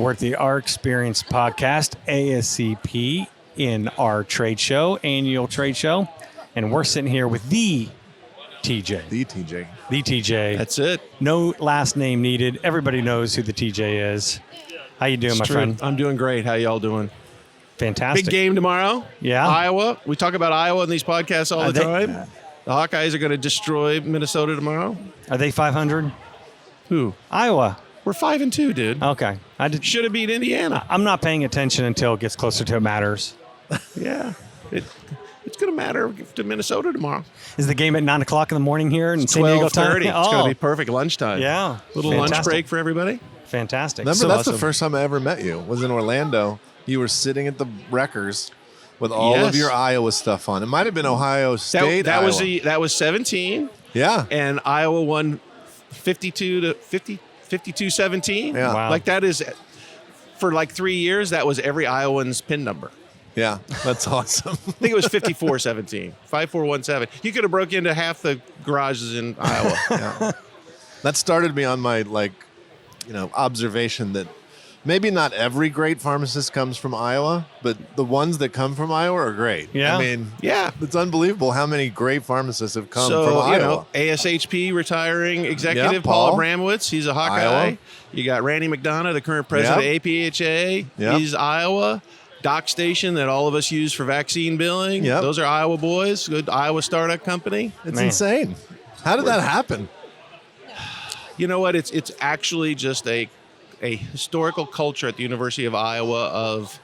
We're at the Rxperience podcast, ASCP, in our trade show, annual trade show. And we're sitting here with the TJ. The TJ. The TJ. That's it. No last name needed. Everybody knows who the TJ is. How you doing, It's my true. friend? I'm doing great. How y'all doing? Fantastic. Big game tomorrow. Yeah. Iowa. We talk about Iowa in these podcasts all the time. The Hawkeyes are going to destroy Minnesota tomorrow. Are they 500? Who? Iowa. We're 5-2, dude. Okay. Should have beat Indiana. I'm not paying attention until it gets closer to it matters. Yeah. It's going to matter to Minnesota tomorrow. Is the game at 9 o'clock in the morning here in San Diego time? 12:30. It's going to be perfect lunchtime. Yeah. Little Fantastic. lunch break for everybody. Fantastic. Remember, So that's awesome. the first time I ever met you. Was in Orlando. You were sitting at the Wreckers with all of Yes. your Iowa stuff on. It might have been Ohio State. That Iowa. that was 17. Yeah. And Iowa won 52-17. Yeah. Wow. Like that is, for like 3 years, that was every Iowan's pin number. Yeah. That's awesome. I think it was 54-17, 5417. You could have broke into half the garages in Iowa. Yeah. That started me on my observation that maybe not every great pharmacist comes from Iowa, but the ones that come from Iowa are great. Yeah. I mean, Yeah. it's unbelievable how many great pharmacists have come So, from Iowa. ASHP retiring executive, Yeah, Paul Paul. Abramowitz, he's a Hawkeye. Iowa. You got Randy McDonough, the current president Yep. of APHA. Yep. He's Iowa. Doc Station that all of us use for vaccine billing. Yep. Those are Iowa boys. Good Iowa startup company. It's Man. insane. How did that happen? You know what? It's actually just a historical culture at the University of Iowa of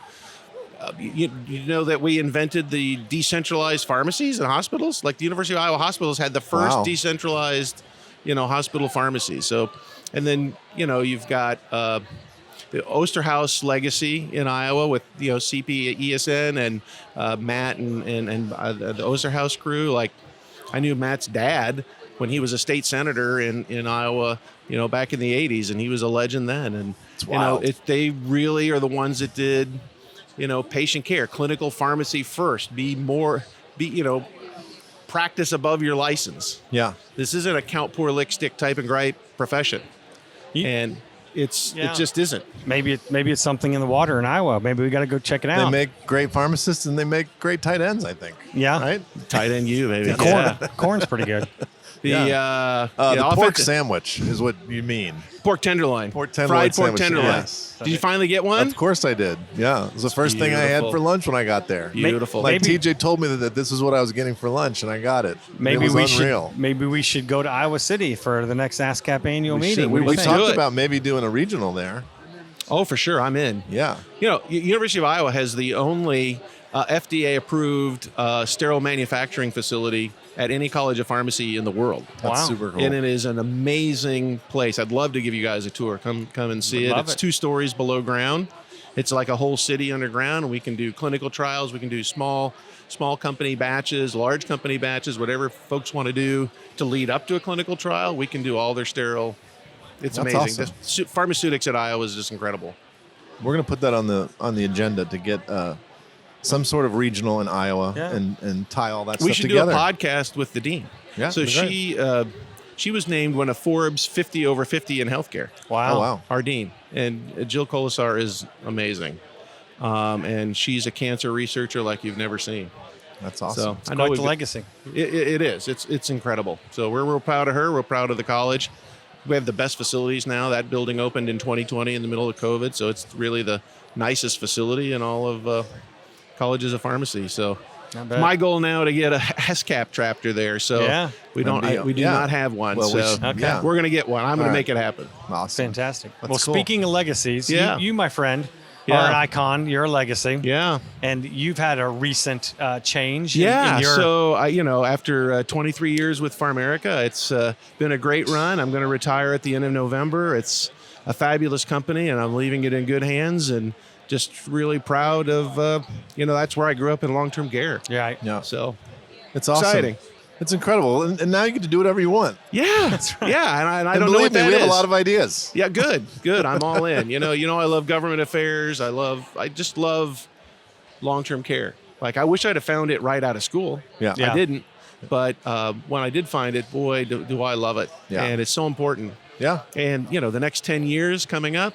you know that we invented the decentralized pharmacies and hospitals. Like the University of Iowa hospitals had the first Wow. decentralized hospital pharmacy. So, and then you've got the Osterhaus legacy in Iowa with CP ESN and Matt and the Osterhaus crew. Like I knew Matt's dad when he was a state senator in Iowa, back in the 80s, and he was a legend then. And wild. they really are the ones that did, patient care, clinical pharmacy first. Practice above your license. Yeah. This isn't a count, pour, lick, stick, type, and gripe profession, and it just isn't. Maybe it's something in the water in Iowa. Maybe we got to go check it They out. make great pharmacists and they make great tight ends, I think. Yeah. Right? Tight end you, baby. Corn. Corn's pretty good. The The pork offensive- sandwich is what you mean. pork tenderloin. Pork tenderloin Fried pork sandwich, tenderloin. yes. Did you finally get one? Of course I did. Yeah. It was the first thing I had beautiful. for lunch when I got there. Beautiful. Like Maybe- TJ told me that this is what I was getting for lunch, and I got it. Maybe it was unreal. Maybe we should go to Iowa City for the next ASCP annual meeting. should. What do you We think? do talked it. about maybe doing a regional there. Oh, for sure. I'm in. Yeah. University of Iowa has the only FDA-approved sterile manufacturing facility at any college of pharmacy in the world. That's Wow. super cool. And it is an amazing place. I'd love to give you guys a tour. Come and see it. Love It's it. 2 stories below ground. It's like a whole city underground, and we can do clinical trials. We can do small company batches, large company batches, whatever folks want to do to lead up to a clinical trial. We can do all their sterile. It's That's amazing. awesome. The pharmaceutics at Iowa is just incredible. We're going to put that on the agenda to get some sort of regional in Iowa Yeah. and tie all that We stuff should together. do a podcast with the dean. Yeah, So that'd be she was named one of Forbes 50 over 50 in healthcare. Wow. Oh, wow. Our dean, and Jill Colasar is amazing, and she's a cancer researcher like you've never seen. That's So awesome. I know Quite we've the got- legacy. It is. It's incredible. So we're real proud of her. We're proud of the college. We have the best facilities now. That building opened in 2020 in the middle of COVID, so it's really the nicest facility in all of colleges of pharmacy. So Not bad. my goal now to get a ASCP chapter there. So Yeah. we don't. That'd be- We do yeah. not have one. Well, we so should- Okay. yeah. we're gonna get one. I'm gonna All make right. it happen. Awesome. Fantastic. That's Well, cool. speaking of legacies, Yeah. you, my friend, Yeah. are an icon. You're a legacy. Yeah. And you've had a recent change. Yeah. In your, So after 23 years with PharMerica, it's been a great run. I'm going to retire at the end of November. It's a fabulous company, and I'm leaving it in good hands. And just really proud of that's where I grew up in long-term care. yeah. Yeah. So It's awesome. exciting. It's incredible. And now you get to do whatever you want. yeah, yeah. And I And don't know believe what me, that we have is. a lot of ideas. Yeah, good. I'm all in. I love government affairs. I just love long-term care. Like I wish I'd have found it right out of school. Yeah. Yeah. I didn't. But when I did find it, boy, do I love it. Yeah. And it's so important. Yeah. And, the next 10 years coming up,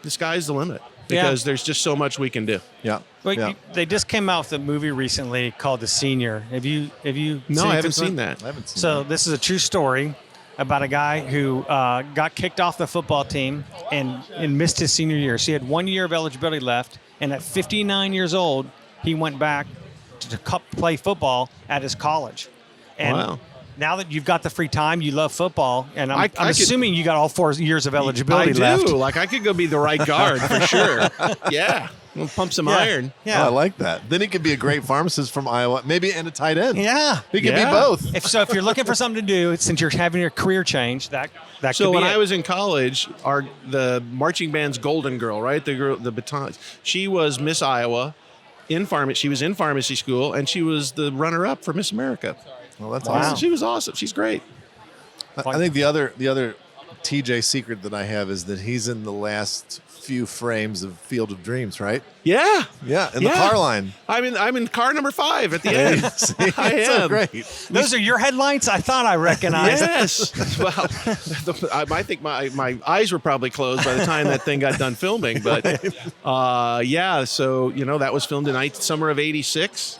the sky's the limit Yeah. because there's just so much we can do. Yeah. Well, yeah. they just came out with a movie recently called The Senior. Have you? No, seen I it, haven't this one? seen that. I haven't seen So that. this is a true story about a guy who got kicked off the football team and missed his senior year. So he had 1 year of eligibility left, and at 59 years old, he went back to play football at his college. And Wow. now that you've got the free time, you love football, and I'm I could- assuming you got all 4 years of eligibility I do. left. Like I could go be the right guard for sure. Yeah. We'll pump some iron. Yeah. Oh, I like that. Then he could be a great pharmacist from Iowa, maybe and a tight end. Yeah. He could Yeah. be both. If you're looking for something to do, since you're having your career change, that So could be when it. I was in college, the marching band's golden girl, right? The baton. She was Miss Iowa in pharmacy. She was in pharmacy school, and she was the runner-up for Miss America. Well, that's Wow. awesome. She was awesome. She's great. I think the other TJ secret that I have is that he's in the last few frames of Field of Dreams, right? Yeah. Yeah, in the Yeah. line. line. I'm in car number 5 at the end. I It's am. so great. Those are your headlights? I thought I recognized. Yes. Well, I think my eyes were probably closed by the time that thing got done filming. But yeah, so that was filmed in summer of '86.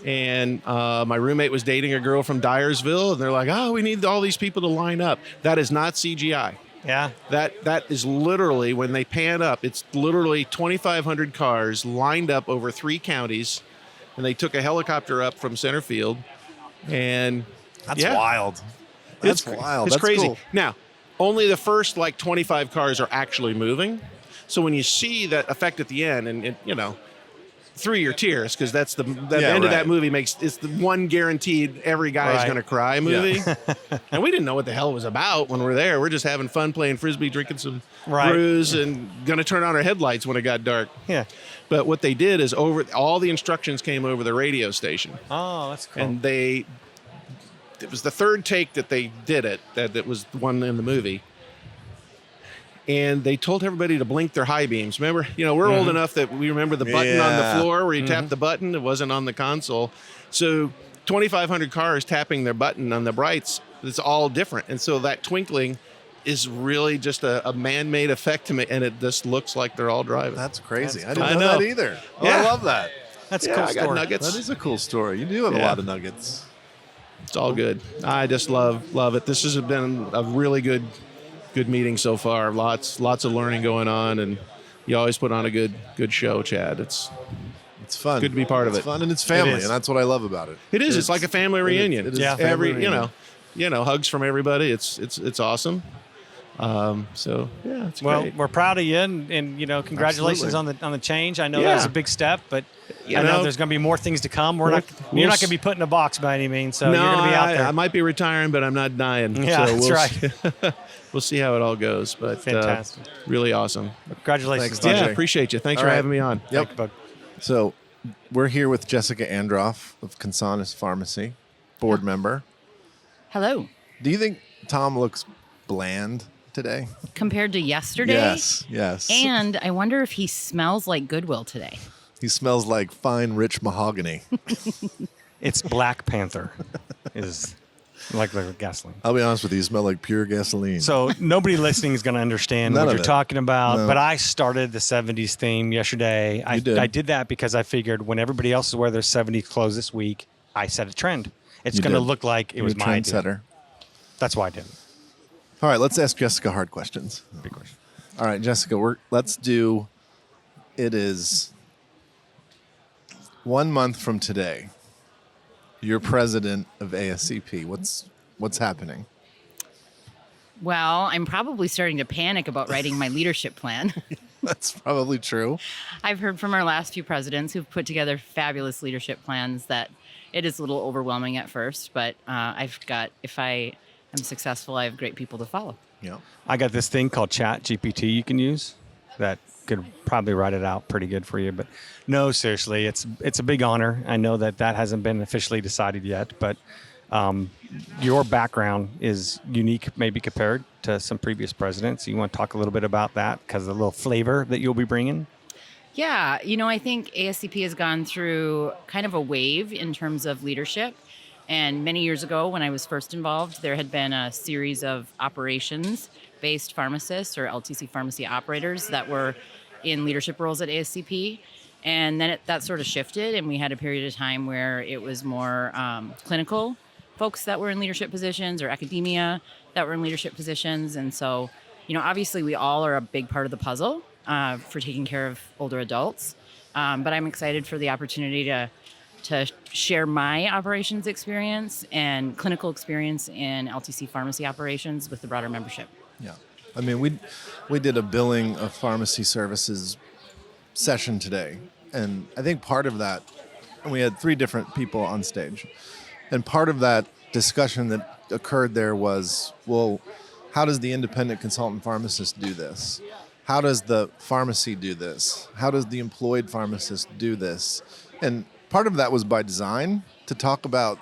And my roommate was dating a girl from Dyersville, and they're like, "Oh, we need all these people to line up." That is not CGI. Yeah. That is literally, when they pan up, it's literally 2,500 cars lined up over 3 counties, and they took a helicopter up from center field, and That's yeah, wild. That's wild. It's That's crazy. cool. Now, only the first 25 cars are actually moving, so when you see that effect at the end, and through your tears, because that's the end of that movie it's the one guaranteed every guy is Right. going to cry movie. And we didn't know what the hell it was about when we're there. We're just having fun playing frisbee, drinking some Right. brews, and going to turn on our headlights when it got dark. Yeah. But what they did is all the instructions came over the radio station, Oh, that's cool. and it was the third take that they did it. That was the one in the movie. And they told everybody to blink their high beams. Remember, we're old enough that we remember the button on the Yeah. floor where you tap the button. It wasn't on the console. So 2,500 cars tapping their button on the brights, it's all different. And so that twinkling is really just a man-made effect to me, and it just looks like they're all driving. That's crazy. That's I didn't cool. know I know. that either. Oh, Yeah. I love that. That's a Yeah, cool I got story. nuggets. That is a cool story. You do have a Yeah. lot of nuggets. It's all good. I just love it. This has been a really good meeting so far. Lots of learning going on, and you always put on a good show, Chad. It's fun. Good to be part of It's it. fun, and it's family, It is. and that's what I love about it. It is. It's like a family reunion. It is Yeah. a family Every reunion. hugs from everybody. It's awesome. So yeah, it's Well, great. we're proud of you, and congratulations Absolutely. on the change. I know Yeah. that was a big step, but You I know know, there's going to be more things to come. You're we'll not going to be put in a box by any means, so no, you're going to be out there. I might be retiring, but I'm not dying. Yeah, so that's we'll right. we'll see how it all goes. But Fantastic. really awesome. Congratulations, Thanks, TJ. Yeah, appreciate you. Thanks All for right. having me on. Yep. Thank you, bud. So we're here with Jessica Androff of Consonis Pharmacy, board member. Hello. Do you think Tom looks bland today? Compared to yesterday? Yes. And I wonder if he smells like Goodwill today. He smells like fine, rich mahogany. It's Black Panther, is like the gasoline. I'll be honest with you, you smell like pure gasoline. So nobody listening is going to understand None what of you're it. talking about. No. But I started the 70s theme yesterday. I did. I did that because I figured when everybody else is wearing their 70s clothes this week, I set a trend. It's You going to did. look like it You're was a my idea. trendsetter. That's why I did it. All right, let's ask Jessica hard questions. Big question. All right, Jessica, let's do. It is 1 month from today. You're president of ASCP. What's happening? Well, I'm probably starting to panic about writing my leadership plan. That's probably true. I've heard from our last few presidents who've put together fabulous leadership plans that it is a little overwhelming at first, but if I am successful, I have great people to follow. Yeah. I got this thing called Chat GPT you can use that could probably write it out pretty good for you. But no, seriously, it's a big honor. I know that hasn't been officially decided yet, but your background is unique maybe compared to some previous presidents. You want to talk a little bit about that because of the little flavor that you'll be bringing? Yeah, I think ASCP has gone through kind of a wave in terms of leadership. And many years ago, when I was first involved, there had been a series of operations based pharmacists or LTC pharmacy operators that were in leadership roles at ASCP. And then that sort of shifted, and we had a period of time where it was more clinical folks that were in leadership positions or academia that were in leadership positions. And so, obviously we all are a big part of the puzzle for taking care of older adults. But I'm excited for the opportunity to share my operations experience and clinical experience in LTC pharmacy operations with the broader membership. Yeah. I mean, we did a billing of pharmacy services session today. And I think part of that, we had 3 different people on stage. And part of that discussion that occurred there was, well, how does the independent consultant pharmacist do this? How does the pharmacy do this? How does the employed pharmacist do this? And part of that was by design to talk about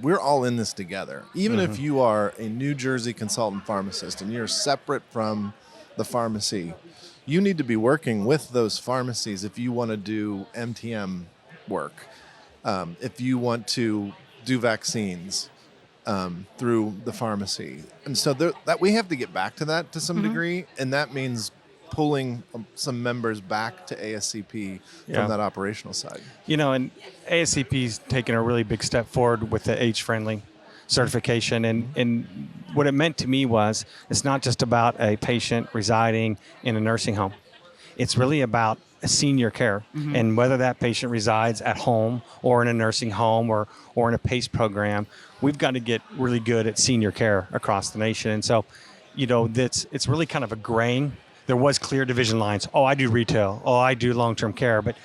we're all in this together. Even if you are a New Jersey consultant pharmacist and you're separate from the pharmacy, you need to be working with those pharmacies if you want to do MTM work, if you want to do vaccines through the pharmacy. And so that we have to get back to that to some degree, and that means pulling some members back to ASCP from that operational side. And ASCP's taken a really big step forward with the age-friendly certification. And what it meant to me was it's not just about a patient residing in a nursing home. It's really about senior care, and whether that patient resides at home or in a nursing home or in a PACE program, we've got to get really good at senior care across the nation. And so, it's really kind of a graying. There was clear division lines. Oh, I do retail. Oh, I do long-term care. But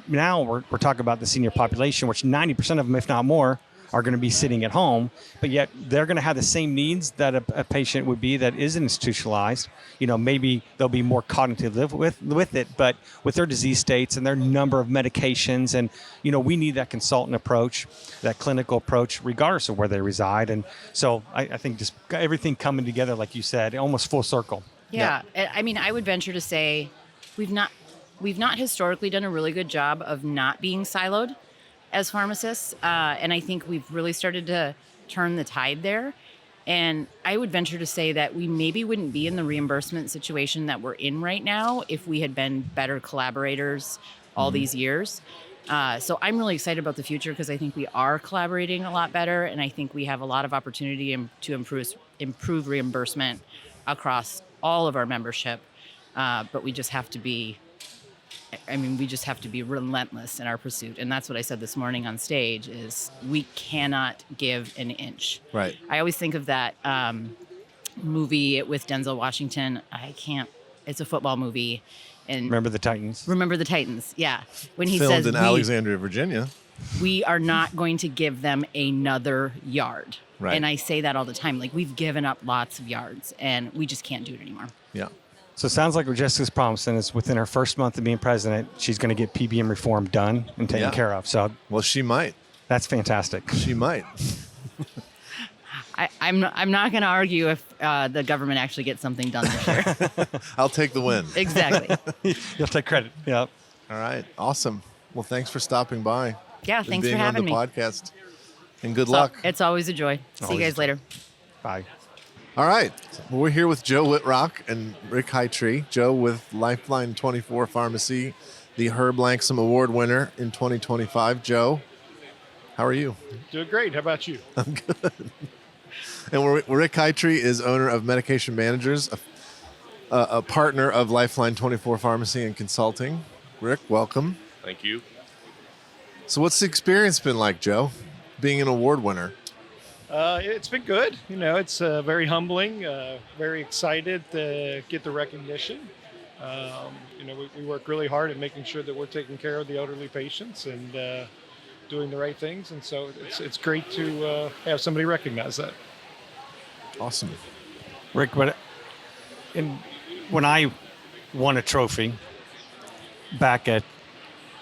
now we're talking about the senior population, which 90% of them, if not more, are going to be sitting at home, but yet they're going to have the same needs that a patient would be that is institutionalized. Maybe they'll be more cognitive with it, but with their disease states and their number of medications, and we need that consultant approach, that clinical approach, regardless of where they reside. And so I think just everything coming together, like you said, almost full circle. Yeah. I mean, I would venture to say we've not historically done a really good job of not being siloed as pharmacists. And I think we've really started to turn the tide there. And I would venture to say that we maybe wouldn't be in the reimbursement situation that we're in right now if we had been better collaborators all these years. So I'm really excited about the future because I think we are collaborating a lot better. And I think we have a lot of opportunity to improve reimbursement across all of our membership. But we just have to be relentless in our pursuit. And that's what I said this morning on stage is we cannot give an inch. Right. I always think of that movie with Denzel Washington. It's a football movie. And Remember the Titans. Yeah. When he Filmed says in Alexandria, Virginia. we are not going to give them another yard. Right. And I say that all the time. Like, we've given up lots of yards and we just can't do it anymore. Yeah. So it sounds like what Jessica's promising is within her first month of being president, she's going to get PBM reform done and taken care of. So Well, she might. that's fantastic. She might. I'm not going to argue if the government actually gets something done this year. I'll take the win. Exactly. You'll take credit. Yeah. All right. Awesome. Well, thanks for stopping by. Yeah, and thanks for being having on the me. podcast. And good luck. It's always a joy. See you Always guys a joy. later. Bye. All right. Well, we're here with Joe Whitrock and Rick Hightree. Joe with Lifeline 24 Pharmacy, the Herb Langsam Award winner in 2025. Joe, how are you? Doing great. How about you? I'm good. And Rick Hightree is owner of Medication Managers, a partner of Lifeline 24 Pharmacy and Consulting. Rick, welcome. Thank you. So what's the experience been like, Joe, being an award winner? It's been good. It's very humbling, very excited to get the recognition. We work really hard at making sure that we're taking care of the elderly patients and doing the right things. And so it's great to have somebody recognize that. Awesome. Rick, when I won a trophy back at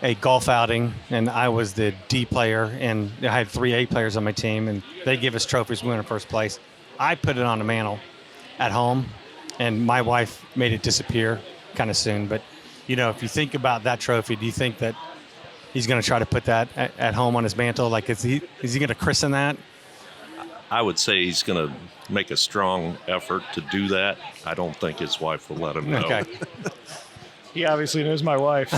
a golf outing, and I was the D player, and I had 3 A players on my team, and they give us trophies. We win in first place. I put it on a mantle at home, and my wife made it disappear kind of soon. But, if you think about that trophy, do you think that he's going to try to put that at home on his mantle? Like, is he going to christen that? I would say he's going to make a strong effort to do that. I don't think his wife will let him know. Okay. He obviously knows my wife.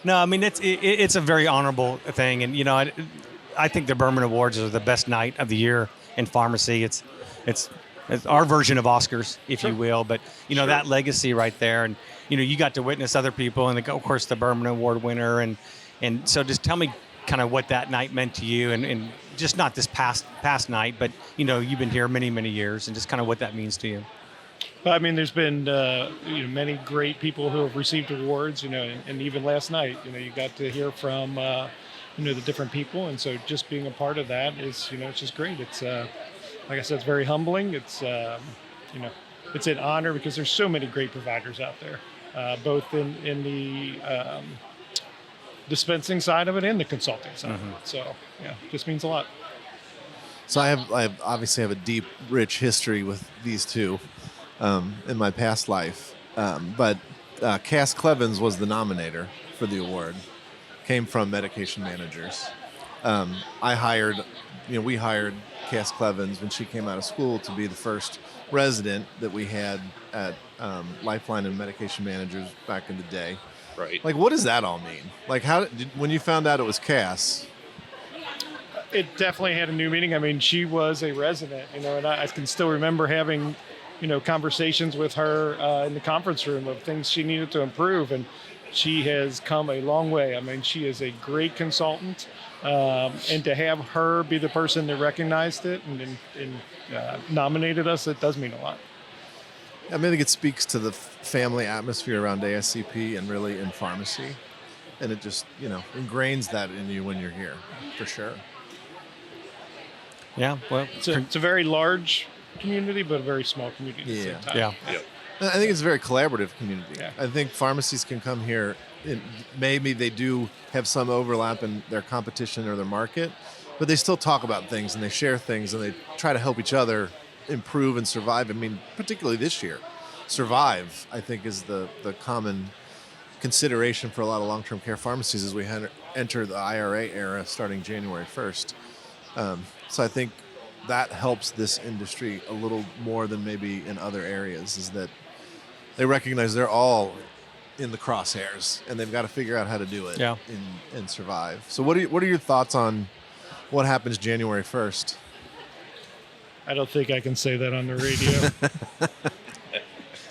No, I mean it's a very honorable thing, and I think the Berman Awards are the best night of the year in pharmacy. It's our version of Oscars, if you will, but that legacy right there, and you got to witness other people, and of course the Berman Award winner, and so just tell me kind of what that night meant to you, and just not this past night, but you've been here many years, and just kind of what that means to you. But I mean, there's been many great people who have received awards, and even last night, you got to hear from the different people, and so just being a part of that is it's just great. It's like I said, it's very humbling. It's it's an honor because there's so many great providers out there, both in the dispensing side of it and the consulting side of it. So it just means a lot. So I obviously have a deep, rich history with these two in my past life, but Cass Clevens was the nominator for the award. Came from medication managers. We hired Cass Clevens when she came out of school to be the first resident that we had at Lifeline and Medication Managers back in the day. Right. Like, what does that all mean? Like, when you found out it was Cass? It definitely had a new meaning. I mean, she was a resident, and I can still remember having, conversations with her in the conference room of things she needed to improve, and she has come a long way. I mean, she is a great consultant, and to have her be the person that recognized it and nominated us, it does mean a lot. I think it speaks to the family atmosphere around ASCP and really in pharmacy, and it just ingrains that in you when you're here, for sure. Yeah, well, It's a very large community, but a very small community at the same time. yeah. Yep. I think it's a very collaborative community. Yeah. I think pharmacies can come here. Maybe they do have some overlap in their competition or their market, but they still talk about things and they share things and they try to help each other improve and survive. I mean, particularly this year, survive, I think, is the common consideration for a lot of long-term care pharmacies as we enter the IRA era starting January 1st. So I think that helps this industry a little more than maybe in other areas, is that they recognize they're all in the crosshairs and they've got to figure out how to do it and survive. So what are your thoughts on what happens January 1st? I don't think I can say that on the radio.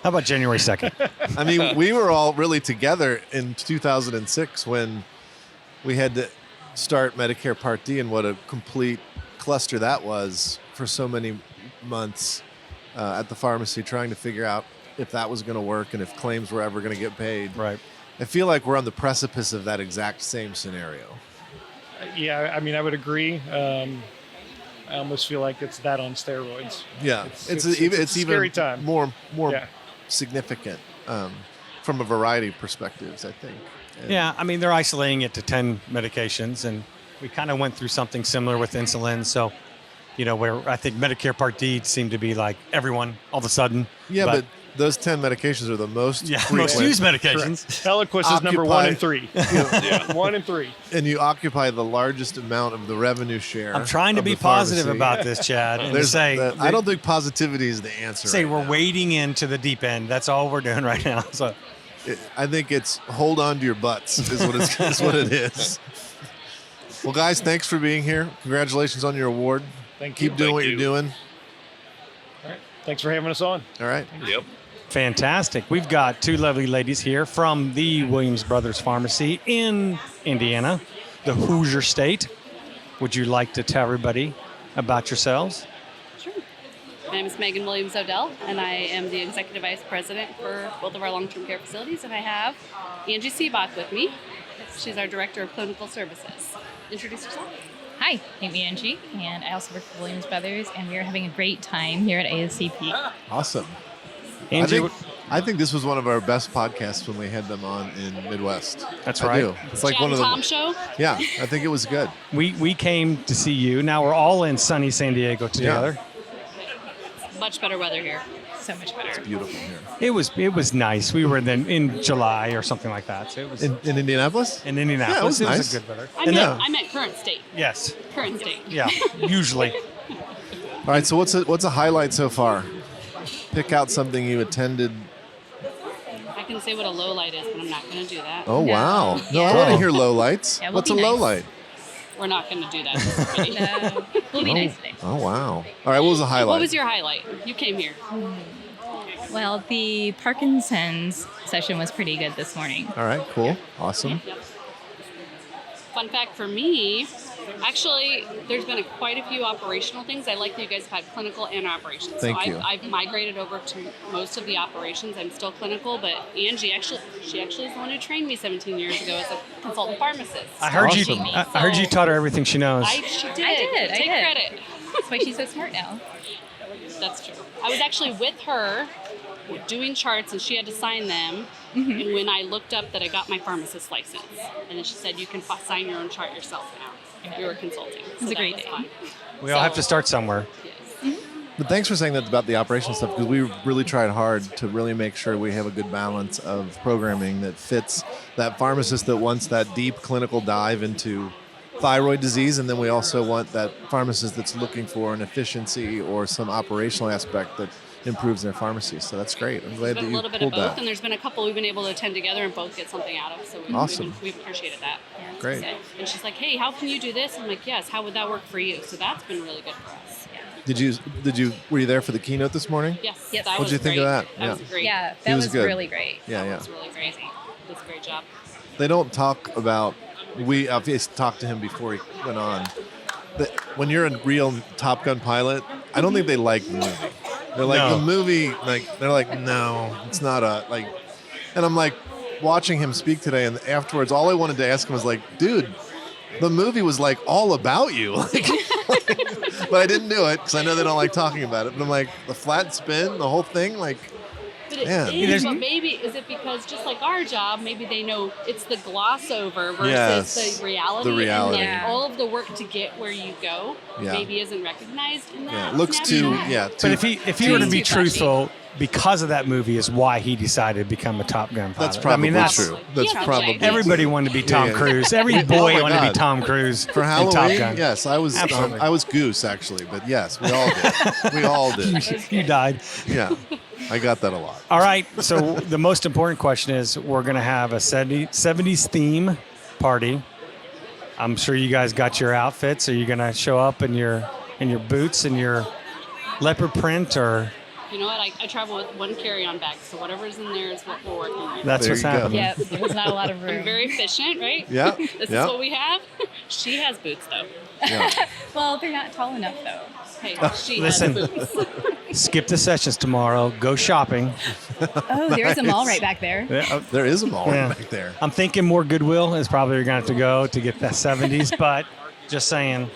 How about January 2nd? I mean, we were all really together in 2006 when we had to start Medicare Part D, and what a complete cluster that was for so many months at the pharmacy, trying to figure out if that was going to work and if claims were ever going to get paid. Right. I feel like we're on the precipice of that exact same scenario. Yeah, I mean, I would agree. I almost feel like it's that on steroids. Yeah, it's a even scary time. more Yeah. significant from a variety of perspectives, I think. And Yeah, I mean, they're isolating it to 10 medications, and we kind of went through something similar with insulin. So, where I think Medicare Part D seemed to be like everyone all of a sudden. Yeah, but those 10 medications are the most frequent. most used medications. Eliquis is number 1 and Occupy- 3. Yeah. 1 and 3. And you occupy the largest amount of the revenue share. I'm trying to of be the positive pharmacy. about this, Chad, and to There's say I don't think positivity is the answer. say right we're now. wading into the deep end. That's all we're doing right now. So, I think it's hold on to your butts is what it is. Well, guys, thanks for being here. Congratulations on your award. Thank you. Keep doing what Thank you're you. doing. All right. Thanks for having us on. All right. Yep. fantastic. We've got two lovely ladies here from the Williams Brothers Pharmacy in Indiana, the Hoosier State. Would you like to tell everybody about yourselves? Sure. My name is Megan Williams Odell, and I am the Executive Vice President for both of our long-term care facilities, and I have Angie Seabach with me. She's our Director of Clinical Services. Introduce yourself. Hi, I'm Angie, and I also work for Williams Brothers, and we are having a great time here at ASCP. Awesome. Angie, I think this was one of our best podcasts when we had them on in Midwest. That's I right. do. It's like Chad one of and the Tom show. Yeah, I think it was good. we came to see you. Now we're all in sunny San Diego together. Much better weather here. So much better. Beautiful here. It was nice. We were then in July or something like that. So it was In in Indianapolis? Indianapolis. Yeah, it was nice. a good weather. I meant current state. Yes. Current state. Yeah. Usually. All right, so what's a highlight so far? Pick out something you attended. I can say what a low light is, but I'm not going to do that. Oh, No. wow. No, I Yeah. want to hear low lights. Yeah, we'll What's a be low nice. light? We're not going to do that. to everybody. No, we'll be nice today. Oh, wow. All right, what was the highlight? What was your highlight? You came here. Well, the Parkinson's session was pretty good this morning. All right, cool. Awesome. Yep. Fun fact for me, actually, there's been quite a few operational things. I like that you guys have had clinical and operations. Thank so you. I've migrated over to most of the operations. I'm still clinical, but Angie she actually is the one who trained me 17 years ago as a consultant pharmacist. I heard Awesome. you. I heard you taught her everything she knows. She did. I did. Take credit. That's why she's so smart now. That's true. I was actually with her doing charts, and she had to sign them. And when I looked up that I got my pharmacist license, and then she said, you can sign your own chart yourself now. We were consulting. It was a great day. Fun. We all have to start somewhere. Yes. But thanks for saying that about the operational stuff, because we really tried hard to really make sure we have a good balance of programming that fits that pharmacist that wants that deep clinical dive into thyroid disease, and then we also want that pharmacist that's looking for an efficiency or some operational aspect that improves their pharmacy. So that's great. I'm glad There's that been a you little bit of pulled both, that. and there's been a couple we've been able to attend together and both get something out of. So Awesome. we've appreciated that. Great. And she's like, hey, how can you do this? I'm like, yes, how would that work for you? So that's been really good for us. Were you there for the keynote this morning? Yes. Yes. That What'd you was think of great. that? That Yeah. was great. Yeah, He that was was good. really great. Yeah, That yeah. was really crazy. It was a great job. They don't talk about. We obviously talked to him before he went on. But when you're a real Top Gun pilot, I don't think they like the movie. They're like No. the movie. They're like, no, it's not a like. And I'm like watching him speak today, and afterwards, all I wanted to ask him was like, dude, the movie was like all about you. But I didn't do it because I know they don't like talking about it. But I'm like, the flat spin, the whole thing, like. But it Yeah. is, but maybe, is it because just like our job, maybe they know it's the gloss over versus Yes, the reality. the reality. And like Yeah. all of the work to get where you go Yeah. maybe isn't recognized in that. Yeah, it looks too. snapshot. Yeah, But too. if he were to be Too flashy. truthful, because of that movie is why he decided to become a Top Gun pilot. That's probably that's true. That's Yeah, probably okay. Everybody wanted to be Tom Yeah, yeah. Cruise. Every Oh boy my wanted to God. be Tom Cruise For in Top Halloween, Gun. yes, I was. Absolutely. I was Goose actually, but yes, we all did. We all did. You died. Yeah, I got that a lot. All right. So the most important question is we're going to have a 70s theme party. I'm sure you guys got your outfits. Are you going to show up in your boots and your leopard print, or You know what? I travel with one carry-on bag, so whatever's in there is what we're working with. that's There what's you go. happening? Yep, there's not a lot of I'm room. very efficient, right? Yeah, This yeah. is what we have. She has boots, though. Yeah. Well, they're not tall enough though. Hey, she Listen. has boots. Skip the sessions tomorrow. Go shopping. Oh, there's a mall right back there. Yeah, There is a mall Yeah. back there. I'm thinking more Goodwill is probably going to have to go to get that 70s, but just saying,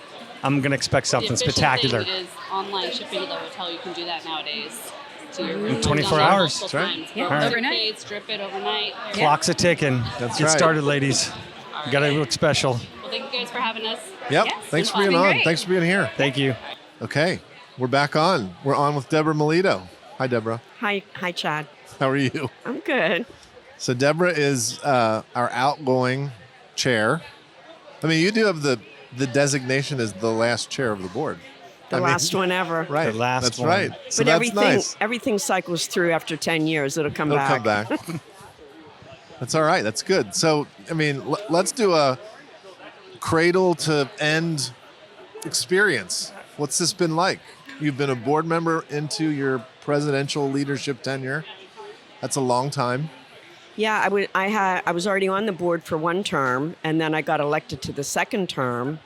I'm going to expect The something efficient spectacular. thing is online shipping to the hotel. You can do that nowadays. To your room. In I've 24 done that hours. multiple That's right. times. Yeah, Throw it in overnight. your suitcase, Strip it overnight. Clock's a ticking. That's Get right. started, ladies. All Got to right. look special. Well, thank you guys for having us. Yep. Yes, Thanks it's for being been on. great. Thanks for being here. Thank you. Okay, we're back on. We're on with Deborah Melito. Hi, Deborah. Hi, Chad. How are you? I'm good. So Deborah is our outgoing chair. I mean, you do have the designation as the last chair of the board. The last one ever. Right. The last that's one. right. So But that's nice. everything cycles through after 10 years. It'll come It'll back. come back. That's all right. That's good. So, I mean, let's do a cradle to end experience. What's this been like? You've been a board member into your presidential leadership tenure. That's a long time. Yeah, I was already on the board for one term, and then I got elected to the second term,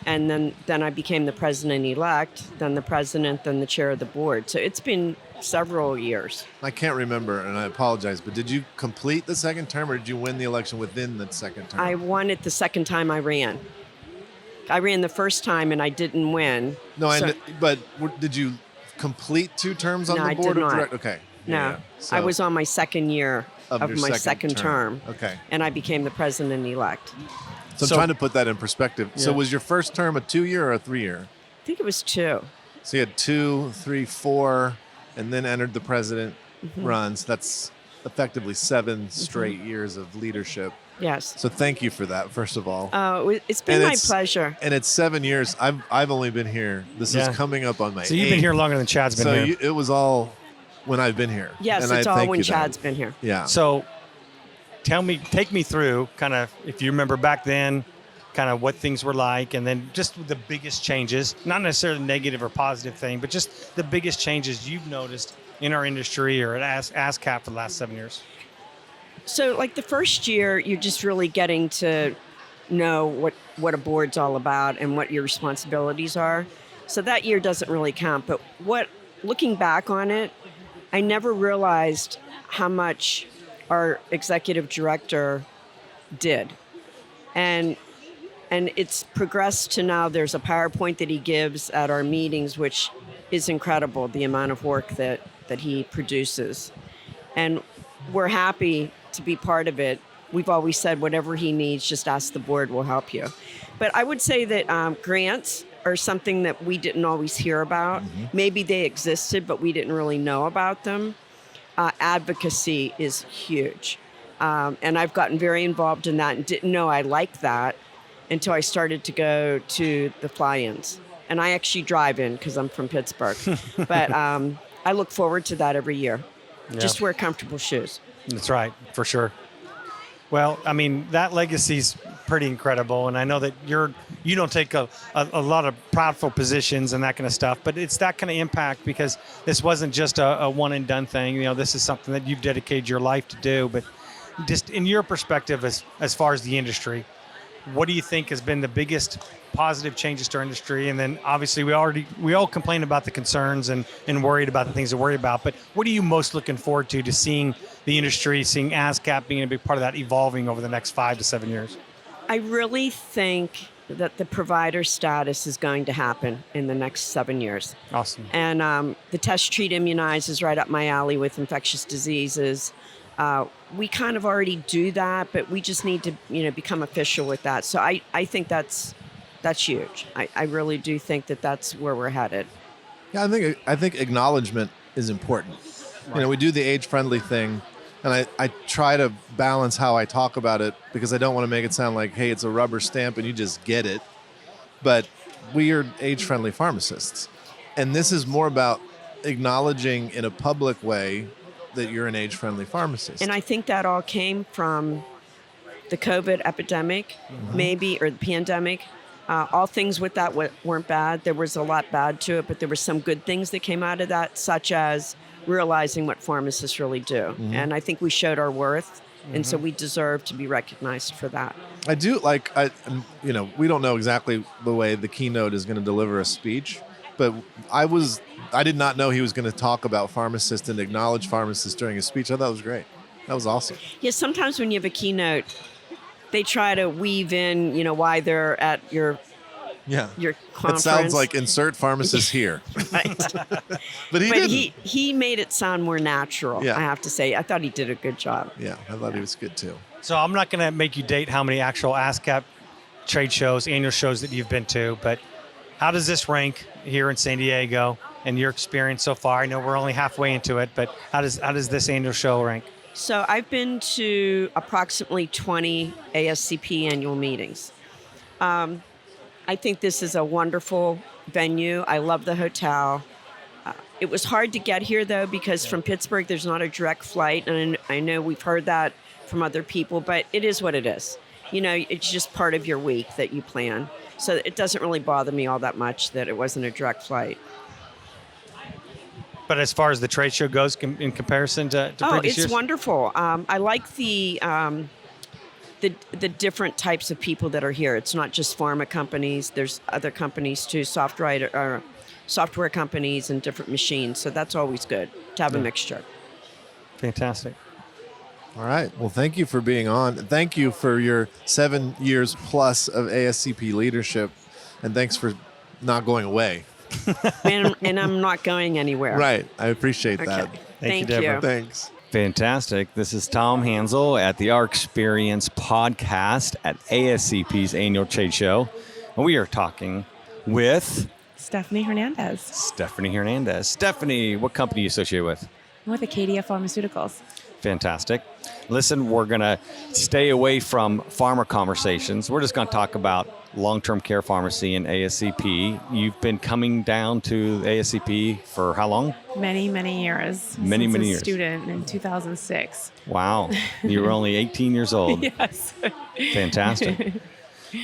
and then I became the president-elect, then the president, then the chair of the board. So it's been several years. I can't remember, and I apologize, but did you complete the second term, or did you win the election within the second term? I won it the second time I ran. I ran the first time, and I didn't win. No, So- but did you complete 2 terms on No, the I board did of not. directors? Okay. No, Yeah, yeah. I So- was on my second year of your my second term. Okay. And I became the president-elect. So, So- I'm trying to put that in perspective. So Yeah. was your first term a 2-year or a 3-year? I think it was 2. So you had 2, 3, 4, and then entered the president run. So that's effectively 7 straight years of leadership. Yes. So thank you for that, first of all. It's been my pleasure. And it's 7 years. I've only been here. This is coming up on my So you've been here longer than Chad's been here. So it was all when I've been here. Yes, and it's all when Chad's been here. Yeah. So take me through kind of, if you remember back then, kind of what things were like, and then just the biggest changes, not necessarily negative or positive thing, but just the biggest changes you've noticed in our industry or at ASCP for the last 7 years. So like the first year, you're just really getting to know what a board's all about and what your responsibilities are. So that year doesn't really count. But looking back on it, I never realized how much our executive director did. And it's progressed to now there's a PowerPoint that he gives at our meetings, which is incredible, the amount of work that he produces. And we're happy to be part of it. We've always said whatever he needs, just ask the board, we'll help you. But I would say that grants are something that we didn't always hear about. Maybe they existed, but we didn't really know about them. Advocacy is huge. And I've gotten very involved in that and didn't know I liked that until I started to go to the fly-ins. And I actually drive in because I'm from Pittsburgh. But I look forward to that every year. Yeah. Just wear comfortable shoes. That's right, for sure. Well, I mean, that legacy's pretty incredible, and I know that you don't take a lot of proudful positions and that kind of stuff, but it's that kind of impact because this wasn't just a one and done thing. You know, this is something that you've dedicated your life to do. But just in your perspective, as far as the industry, what do you think has been the biggest positive changes to our industry? And then obviously we all complain about the concerns and worried about the things to worry about, but what are you most looking forward to seeing the industry, seeing ASCP being a big part of that evolving over the next 5 to 7 years? I really think that the provider status is going to happen in the next 7 years. Awesome. And the test, treat, immunize is right up my alley with infectious diseases. We kind of already do that, but we just need to, become official with that. So I think that's huge. I really do think that that's where we're headed. Yeah, I think acknowledgement is important. Right. We do the age-friendly thing, and I try to balance how I talk about it because I don't want to make it sound like, hey, it's a rubber stamp and you just get it. But we are age-friendly pharmacists, and this is more about acknowledging in a public way that you're an age-friendly pharmacist. And I think that all came from the COVID epidemic, maybe, or the pandemic. All things with that weren't bad. There was a lot bad to it, but there were some good things that came out of that, such as realizing what pharmacists really do. And I think we showed our worth, and so we deserve to be recognized for that. I do we don't know exactly the way the keynote is going to deliver a speech, but I did not know he was going to talk about pharmacists and acknowledge pharmacists during his speech. I thought it was great. That was awesome. Yeah, sometimes when you have a keynote, they try to weave in, why they're at your conference. It sounds like insert pharmacist here. Right. But didn't. He made it sound more natural, I have to say. I thought he did a good job. Yeah, I thought he was good too. So I'm not going to make you date how many actual ASCP trade shows, annual shows that you've been to, but how does this rank here in San Diego and your experience so far? I know we're only halfway into it, but how does this annual show rank? So I've been to approximately 20 ASCP annual meetings. I think this is a wonderful venue. I love the hotel. It was hard to get here, though, because from Pittsburgh, there's not a direct flight. And I know we've heard that from other people, but it is what it is. It's just part of your week that you plan. So it doesn't really bother me all that much that it wasn't a direct flight. But as far as the trade show goes in comparison to previous years? It's wonderful. I like the different types of people that are here. It's not just pharma companies. There's other companies too, software companies and different machines. So that's always good to have a mixture. Fantastic. All right. Well, thank you for being on. Thank you for your 7 years plus of ASCP leadership. And thanks for not going away. and I'm not going anywhere. Right. I appreciate that. Okay. Thank you, you. Deborah. Thanks. Fantastic. This is Tom Hansel at the Rxperience podcast at ASCP's annual trade show. And we are talking with Stephanie Hernandez. Stephanie Hernandez. Stephanie, what company are you associated with? I'm with Acadia Pharmaceuticals. Fantastic. Listen, we're going to stay away from pharma conversations. We're just going to talk about long-term care pharmacy and ASCP. You've been coming down to ASCP for how long? Many, many years. Many Since a years. Student in 2006. Wow. You were only 18 years old. Yes. Fantastic.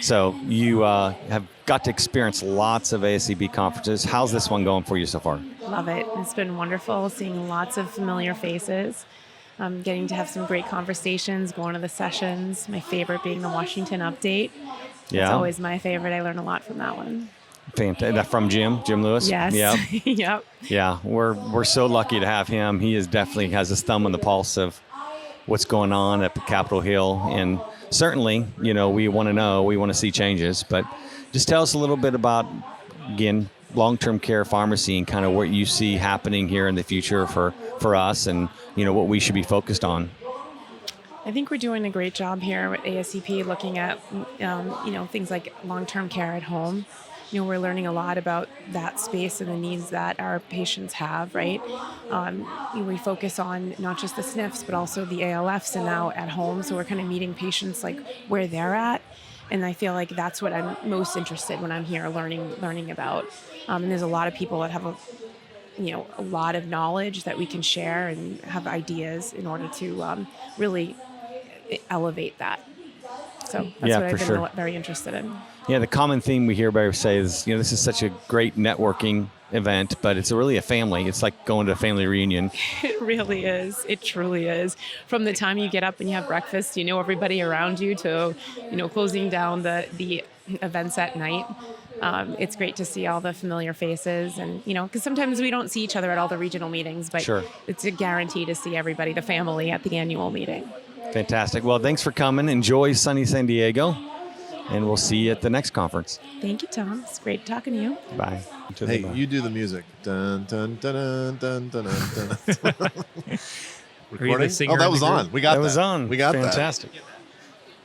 So you have got to experience lots of ASCP conferences. How's this one going for you so far? Love it. It's been wonderful seeing lots of familiar faces. Getting to have some great conversations, going to the sessions. My favorite being the Washington update. Yeah. It's always my favorite. I learn a lot from that one. Fantastic. From Jim Lewis? Yes. Yep. Yep. Yeah, we're so lucky to have him. He is definitely has his thumb on the pulse of what's going on at Capitol Hill. And certainly, we want to see changes. But just tell us a little bit about, again, long-term care pharmacy and kind of what you see happening here in the future for us and, what we should be focused on. I think we're doing a great job here with ASCP looking at, things like long-term care at home. We're learning a lot about that space and the needs that our patients have, right? We focus on not just the SNFs, but also the ALFs and now at home. So we're kind of meeting patients like where they're at. And I feel like that's what I'm most interested when I'm here learning about. And there's a lot of people that have a lot of knowledge that we can share and have ideas in order to really elevate that. So that's what I've been very interested in. Yeah, the common theme we hear everybody say is, this is such a great networking event, but it's really a family. It's like going to a family reunion. It really is. It truly is. From the time you get up and you have breakfast, everybody around you to, closing down the events at night. It's great to see all the familiar faces and, because sometimes we don't see each other at all the regional meetings, but Sure. It's a guarantee to see everybody, the family at the annual meeting. Fantastic. Well, thanks for coming. Enjoy sunny San Diego, and we'll see you at the next conference. Thank you, Tom. It's great talking to you. Bye. Hey, you do the music. Dun, dun, dun, dun, dun, dun, dun. Recording? singer That in was the group? on. We got that. That was on. We got Fantastic.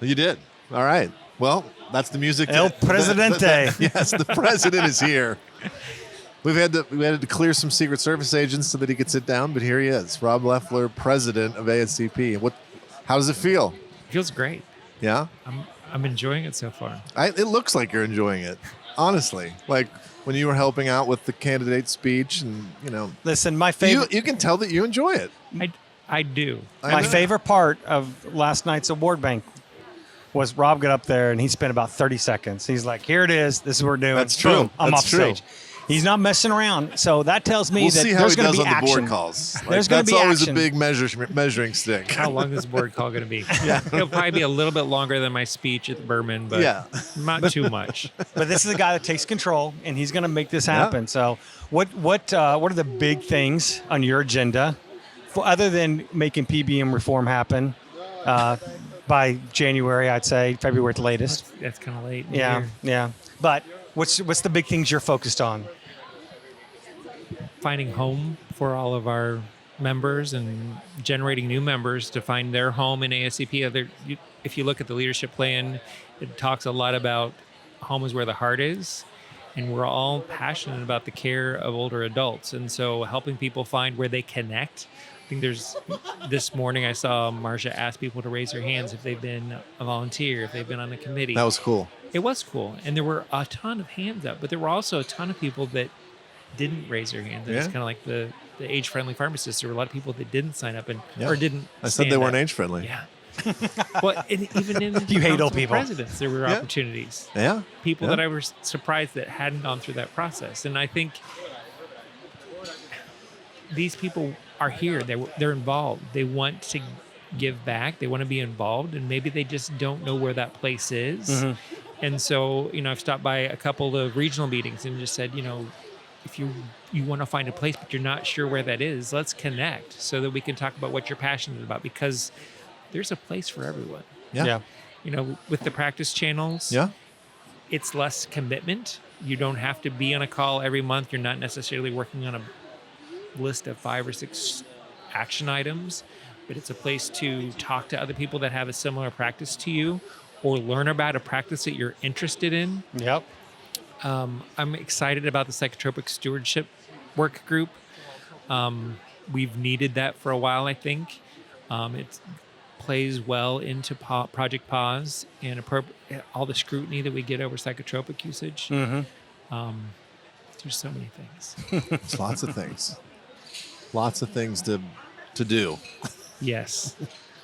that. You did. All right. Well, that's the music. El Presidente. Yes, the president is here. We had to clear some Secret Service agents so that he could sit down, but here he is, Rob Leffler, president of ASCP. How does it feel? Feels great. Yeah? I'm enjoying it so far. It looks like you're enjoying it, honestly. Like when you were helping out with the candidate speech and, Listen, my favorite... You can tell that you enjoy it. I do. My favorite part of last night's award bank was Rob got up there and he spent about 30 seconds. He's like, here it is. This is what we're doing. That's true. Boom, I'm That's off true. stage. He's not messing around. So that tells me We'll that see how there's he going does to be on action. the board calls. There's going to That's be always action. a big measuring stick. How long is the board call going to be? Yeah. It'll probably be a little bit longer than my speech at the Bourbon, but not too much. But this is a guy that takes control, and he's going to make this happen. So what are the big things on your agenda, other than making PBM reform happen by January, I'd say, February at the latest? That's kind of late. Yeah. But what's the big things you're focused on? Finding home for all of our members and generating new members to find their home in ASCP. If you look at the leadership plan, it talks a lot about home is where the heart is. And we're all passionate about the care of older adults. And so helping people find where they connect. I think this morning I saw Marcia ask people to raise their hands if they've been a volunteer, if they've been on a committee. That was cool. It was cool. And there were a ton of hands up, but there were also a ton of people that didn't raise their hands. It's kind of like the age-friendly pharmacists. There were a lot of people that didn't sign up or didn't. I said they weren't age-friendly. Yeah. Well, even in you hate old people. Presidents, there were opportunities. Yeah. People that I was surprised that hadn't gone through that process. And I think these people are here. They're involved. They want to give back. They want to be involved, and maybe they just don't know where that place is. Mm-hmm. And so, I've stopped by a couple of regional meetings and just said, if you want to find a place, but you're not sure where that is, let's connect so that we can talk about what you're passionate about, because there's a place for everyone. Yeah. With the practice channels, it's less commitment. You don't have to be on a call every month. You're not necessarily working on a list of 5 or 6 action items, but it's a place to talk to other people that have a similar practice to you or learn about a practice that you're interested in. Yep. I'm excited about the psychotropic stewardship work group. We've needed that for a while, I think. It plays well into Project Pause and all the scrutiny that we get over psychotropic usage. There's so many things. It's lots of things. Lots of things to do. Yes.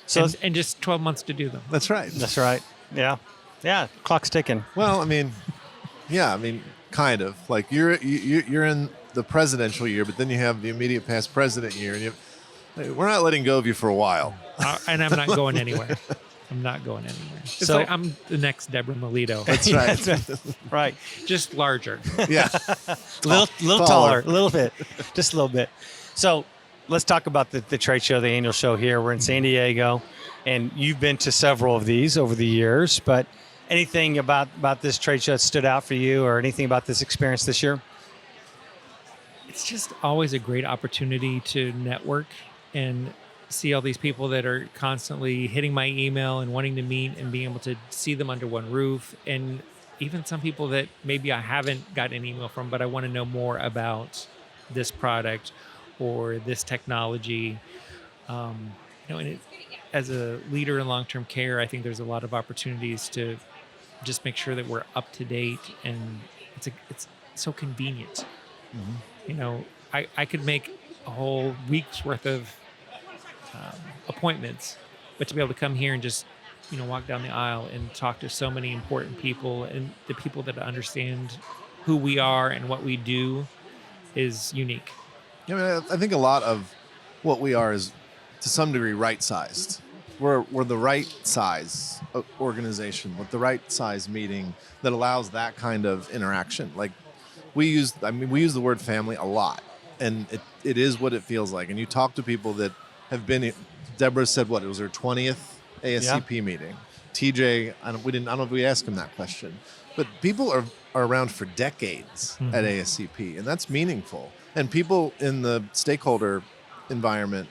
So and just 12 months to do them. That's right. That's right. Yeah. Yeah. Clock's ticking. Well, kind of. Like you're in the presidential year, but then you have the immediate past president year, and we're not letting go of you for a while. And I'm not going anywhere. I'm not going anywhere. It's like I'm the next Deborah Melito. That's right. Right. Just larger. Yeah. little taller, a little bit, just a little bit. So let's talk about the trade show, the annual show here. We're in San Diego, and you've been to several of these over the years, but anything about this trade show that stood out for you, or anything about this experience this year? It's just always a great opportunity to network and see all these people that are constantly hitting my email and wanting to meet, and being able to see them under one roof. And even some people that maybe I haven't gotten an email from, but I want to know more about this product or this technology. And as a leader in long-term care, I think there's a lot of opportunities to just make sure that we're up to date, and it's so convenient. I could make a whole week's worth of appointments, but to be able to come here and just walk down the aisle and talk to so many important people, and the people that understand who we are and what we do, is unique. I think a lot of what we are is to some degree right-sized. We're the right size organization with the right size meeting that allows that kind of interaction. Like we use the word family a lot, and it is what it feels like. And you talk to people that have been. Deborah said it was her 20th ASCP meeting. TJ, I don't know if we asked him that question, but people are around for decades at ASCP, and that's meaningful. And people in the stakeholder environment,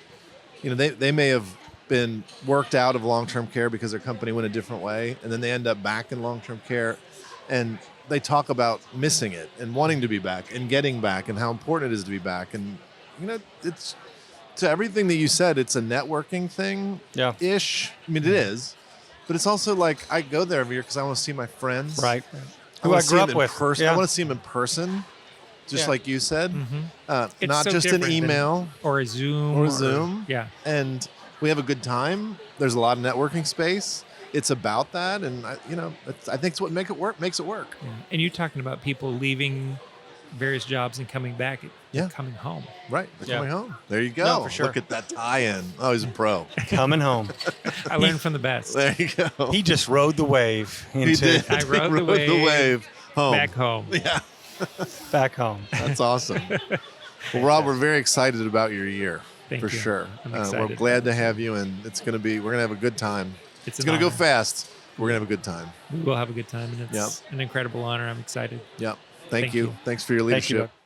they may have been worked out of long-term care because their company went a different way, and then they end up back in long-term care, and they talk about missing it and wanting to be back and getting back and how important it is to be back. And it's, to everything that you said, it's a networking thing ish. It is, but it's also like I go there every year because I want to see my friends, right? Who I grew up with. I want to see them in person, just like you said, not so just an email or a Zoom. Yeah. And we have a good time. There's a lot of networking space. It's about that, and I think it's what makes it work. Yeah. And you're talking about people leaving various jobs and coming back. Coming home. Right. They're coming home. There you go. No, for sure. Look at that tie-in. Oh, he's a pro. Coming home. I learned from the best. There you go. He just rode the wave. He did. I rode the wave home. Back home. Yeah. Back home. That's awesome. Well, Rob, we're very excited about your year. Thank for you. sure. I'm We're excited. glad to have you, and we're going to have a good time. It's going to go fast. We're going to have a good time. We will have a good time, and it's an incredible honor. I'm excited. Yep. Thank you. Thanks for your leadership. Thank you.